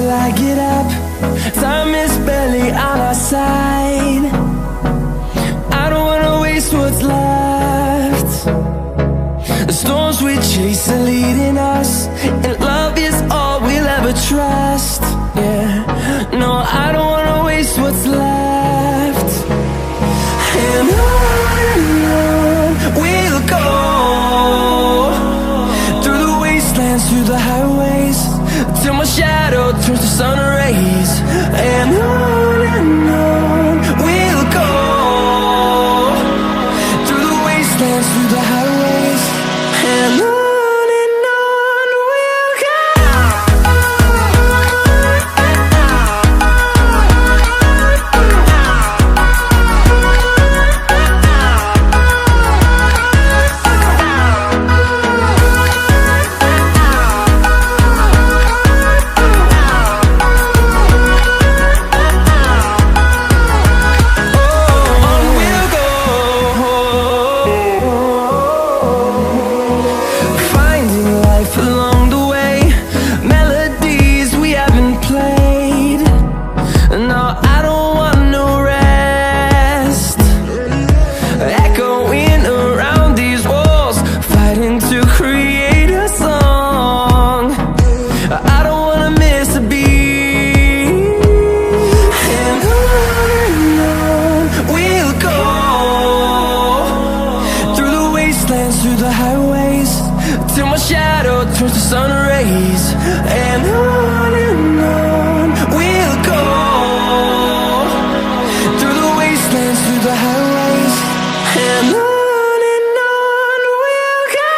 till I get up. Time is barely on our side. I don't wanna waste what's left. The storms we chase are leading us, and love is all we'll ever trust. Yeah, no, I don't wanna waste what's left. And on we'll go, through the wastelands, through the highways, till my shadow turns to sun rays. And on we'll go, through the wastelands, through the highways, and on we'll go. Through the highways, till my shadow turns to sun rays. And on we'll go, through the wastelands, through the highways, and on we'll go.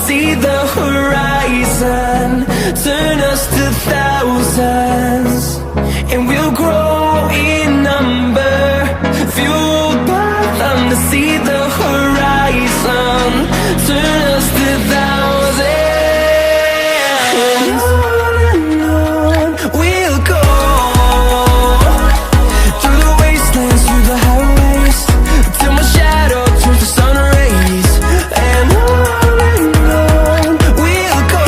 See the horizon, turn us to thousands, and we'll grow in number, fueled by them. To see the horizon, turn us to thousands, and on we'll go, through the wastelands, through the highways, till my shadow turns to sun rays. And on we'll go.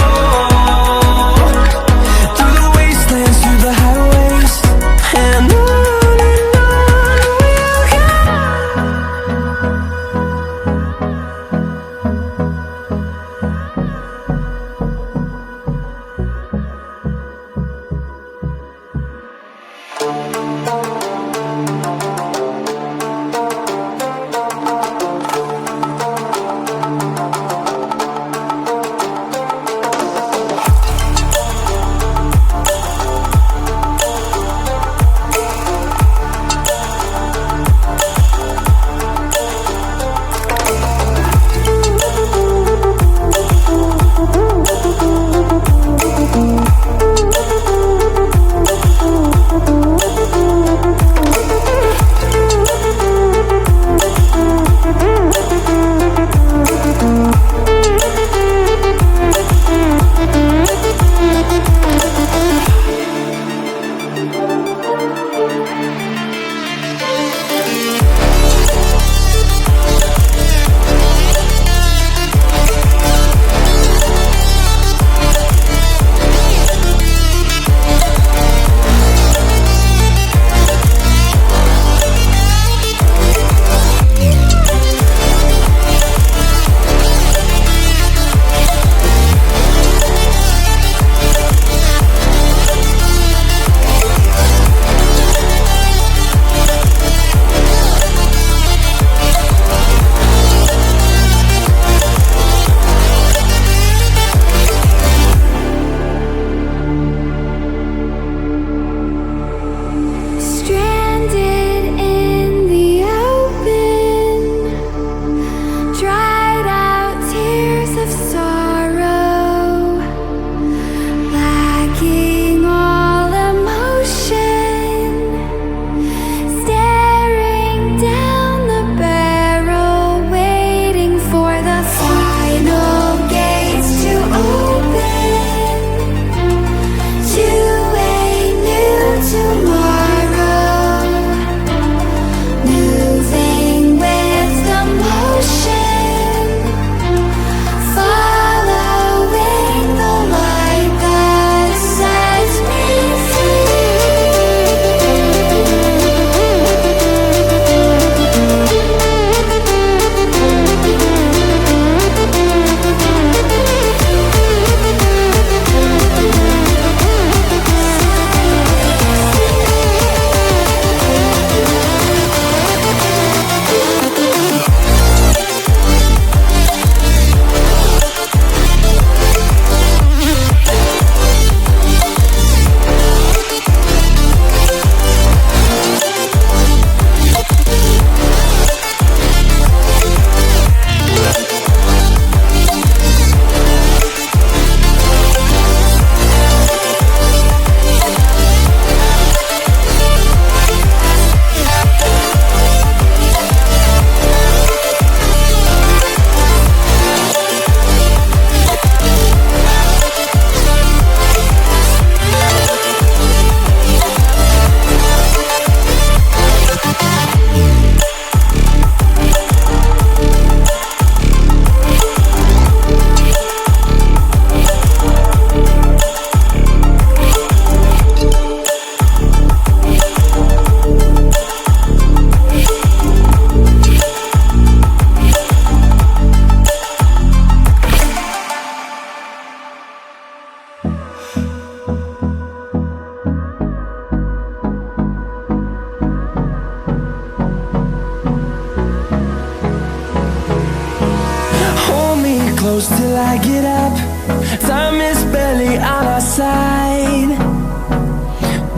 Time is barely on our side.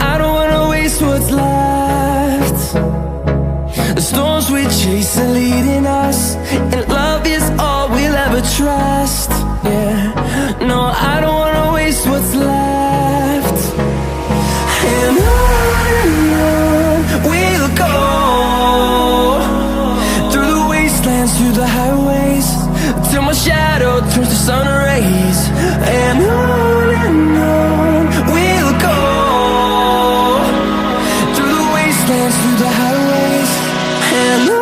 I don't wanna waste what's left. The storms we chase are leading us, and love is all we'll ever trust. Yeah, no, I don't wanna waste what's left. And on we'll go, through the wastelands, through the highways, till my shadow turns to sun rays. And on we'll go, through the wastelands, through the highways, and on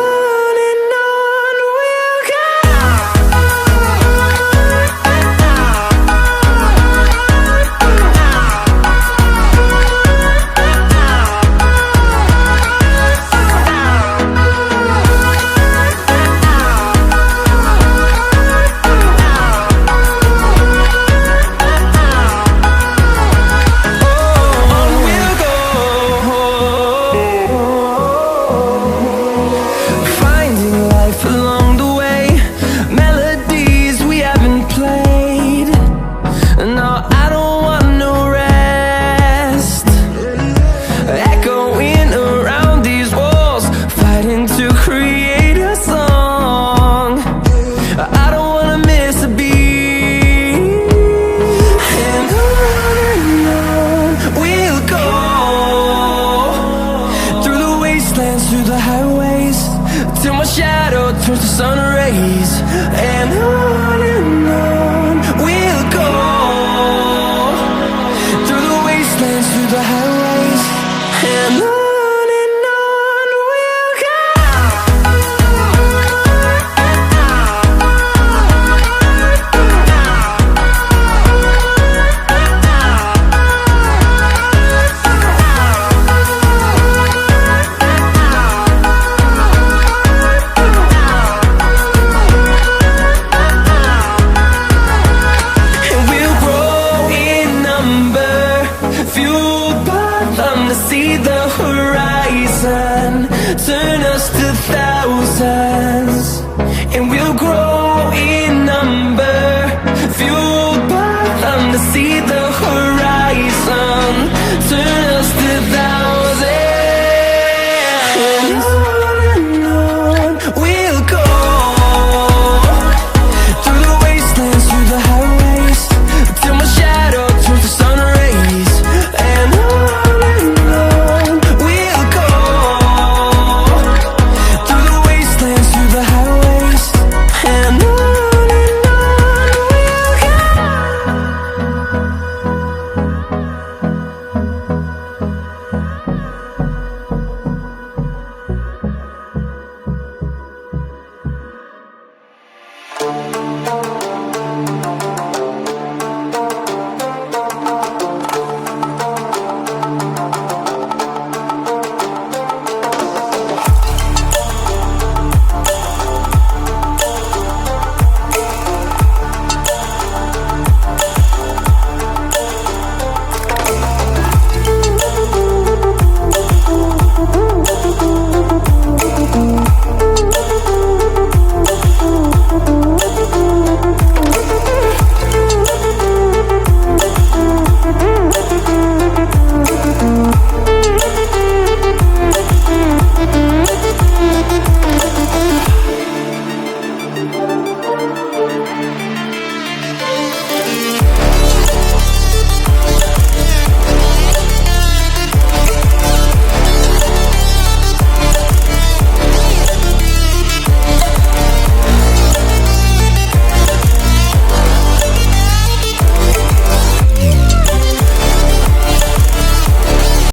we'll go. Through the highways, till my shadow turns to sun rays. And on we'll go, through the wastelands, through the highways, and on we'll go. To see the horizon turn us to thousands, and we'll grow